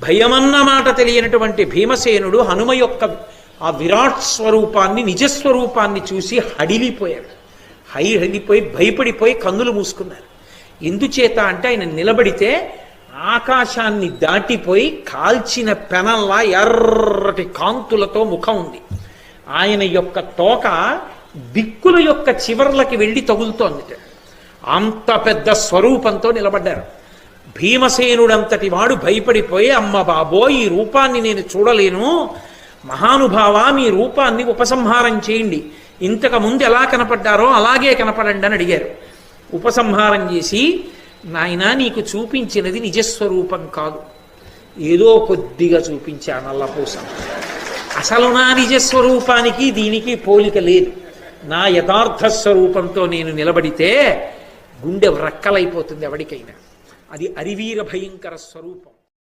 భయమన్న మాట తెలియనటువంటి భీమసేనుడు హనుమ యొక్క ఆ విరాట్ స్వరూపాన్ని నిజస్వరూపాన్ని చూసి హడిలిపోయాడు. హడిలిపోయి భయపడిపోయి కన్నులు మూసుకున్నారు. ఎందుచేత అంటే ఆయన నిలబడితే ఆకాశాన్ని దాటిపోయి కాల్చిన పెనంలా ఎర్రటి కాంతులతో ముఖం ఉంది. ఆయన యొక్క తోక దిక్కుల యొక్క చివర్లకి వెళ్ళి తగులుతోంది. అంత పెద్ద స్వరూపంతో నిలబడ్డారు. భీమసేనుడంతటి వాడు భయపడిపోయి, అమ్మ బాబో ఈ రూపాన్ని నేను చూడలేను, మహానుభావ మీ రూపాన్ని ఉపసంహారం చేయండి, ఇంతకు ముందు ఎలా కనపడ్డారో అలాగే కనపడండి అని అడిగారు. ఉపసంహారం చేసి, నాయనా నీకు చూపించినది నిజస్వరూపం కాదు, ఏదో కొద్దిగా చూపించా నల్లపూస, అసలు నా నిజస్వరూపానికి దీనికి పోలిక లేదు, నా యథార్థ స్వరూపంతో నేను నిలబడితే గుండె రక్కలైపోతుంది ఎవరికైనా. అది అరివీర భయంకర స్వరూపం.